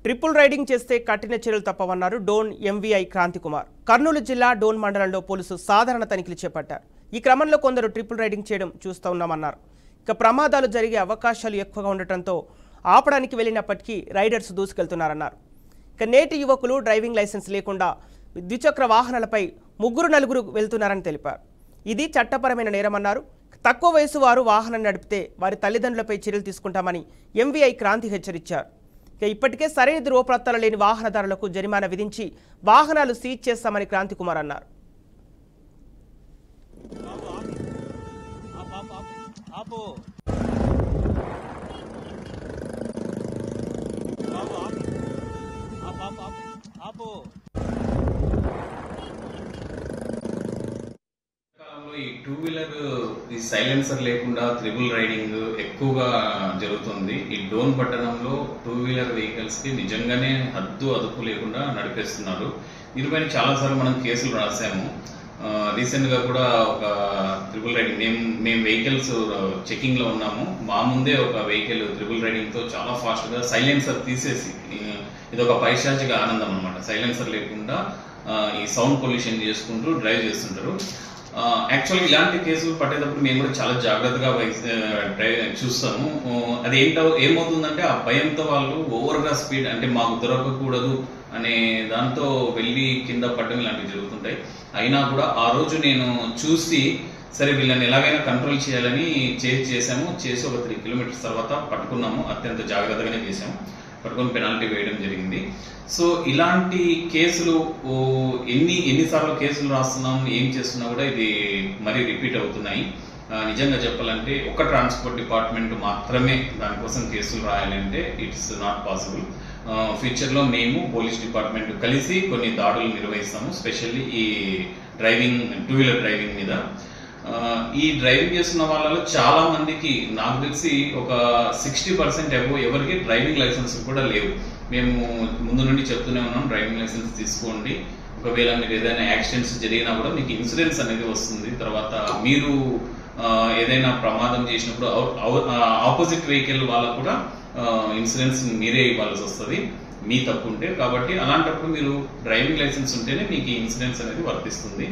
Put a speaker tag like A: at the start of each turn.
A: Triple riding చేస్తే కఠిన చర్యలు తప్పవన్నారు డోన్ ఎంవీఐ క్రాంతికుమార్. కర్నూలు జిల్లా డోన్ మండలంలో పోలీసులు సాధారణ తనిఖీలు చేపట్టారు. ఈ క్రమంలో కొందరు ట్రిపుల్ రైడింగ్ చేయడం చూస్తూ ఉన్నామన్నారు. ఇక ప్రమాదాలు జరిగే అవకాశాలు ఎక్కువగా ఉండటంతో ఆపడానికి వెళ్ళినప్పటికీ రైడర్స్ దూసుకెళ్తున్నారన్నారు. ఇక నేటి యువకులు డ్రైవింగ్ లైసెన్స్ లేకుండా ద్విచక్ర వాహనాలపై 3-4 వెళ్తున్నారని తెలిపారు. ఇది చట్టపరమైన నేరమన్నారు. తక్కువ వయసు వారు వాహనం నడిపితే వారి తల్లిదండ్రులపై చర్యలు తీసుకుంటామని ఎంవీఐ క్రాంతి హెచ్చరించారు. ఇక ఇప్పటికే సరైన ధ్రువపత్రాలు లేని వాహనదారులకు జరిమానా విధించి వాహనాలు సీజ్ చేస్తామని క్రాంతికుమార్ అన్నారు.
B: ఈ 2-వీలర్ ఈ సైలెన్సర్ లేకుండా త్రిబుల్ రైడింగ్ ఎక్కువగా జరుగుతుంది. ఈ డోన్ పట్టణంలో 2-వీలర్ వెహికల్స్ కి నిజంగానే హద్దు అదుపు లేకుండా నడిపేస్తున్నారు. దీనిపైన చాలాసార్లు మనం కేసులు రాసాము. రీసెంట్ గా కూడా ఒక త్రిబుల్ రైడింగ్ మేము వెహికల్స్ చెకింగ్ లో ఉన్నాము. మా ముందే ఒక వెహికల్ త్రిబుల్ రైడింగ్ తో చాలా ఫాస్ట్ గా సైలెన్సర్ తీసేసి, ఇది ఒక పైశాచిక ఆనందం అన్నమాట. సైలెన్సర్ లేకుండా ఈ సౌండ్ పొల్యూషన్ చేసుకుంటూ డ్రైవ్ చేస్తుంటారు. యాక్చువల్గా ఇలాంటి కేసులు పట్టేటప్పుడు మేము కూడా చాలా జాగ్రత్తగా చూస్తాము. అది ఏమవుతుందంటే ఆ భయంతో వాళ్ళు ఓవర్గా స్పీడ్, అంటే మాకు దొరకకూడదు అనే దాంతో వెళ్ళి కింద పడడం ఇలాంటివి జరుగుతుంటాయి. అయినా కూడా ఆ రోజు నేను చూసి సరే వీళ్ళని ఎలాగైనా కంట్రోల్ చేయాలని చేసాము. చేసి ఒక 3 కిలోమీటర్స్ తర్వాత పట్టుకున్నాము. అత్యంత జాగ్రత్తగానే చేసాము. పట్టుకొని పెనాల్టీ వేయడం జరిగింది. సో ఇలాంటి కేసులు ఎన్నిసార్లు కేసులు రాస్తున్నాం, ఏం చేస్తున్నా కూడా ఇది మరీ రిపీట్ అవుతున్నాయి. నిజంగా చెప్పాలంటే ఒక ట్రాన్స్పోర్ట్ డిపార్ట్మెంట్ మాత్రమే దానికోసం కేసులు రాయాలంటే ఇట్స్ నాట్ పాసిబుల్. ఫ్యూచర్లో మేము పోలీస్ డిపార్ట్మెంట్ కలిసి కొన్ని దాడులు నిర్వహిస్తాము, స్పెషల్లీ ఈ డ్రైవింగ్ 2-వీలర్ డ్రైవింగ్ మీద. ఈ డ్రైవింగ్ చేస్తున్న వాళ్ళలో చాలా మందికి నాకు తెలిసి ఒక 60% ఎవరికి డ్రైవింగ్ లైసెన్స్ కూడా లేవు. మేము ముందు నుండి చెప్తూనే ఉన్నాం, డ్రైవింగ్ లైసెన్స్ తీసుకోండి. ఒకవేళ మీరు ఏదైనా యాక్సిడెంట్స్ జరిగినా కూడా మీకు ఇన్సూరెన్స్ అనేది వస్తుంది. తర్వాత మీరు ఏదైనా ప్రమాదం చేసినప్పుడు ఆపోజిట్ వెహికల్ వాళ్ళకు కూడా ఇన్సూరెన్స్ మీరే ఇవ్వాల్సి వస్తుంది, మీ తప్పు ఉంటే. కాబట్టి అలాంటప్పుడు మీరు డ్రైవింగ్ లైసెన్స్ ఉంటేనే మీకు ఇన్సూరెన్స్ అనేది వర్తిస్తుంది.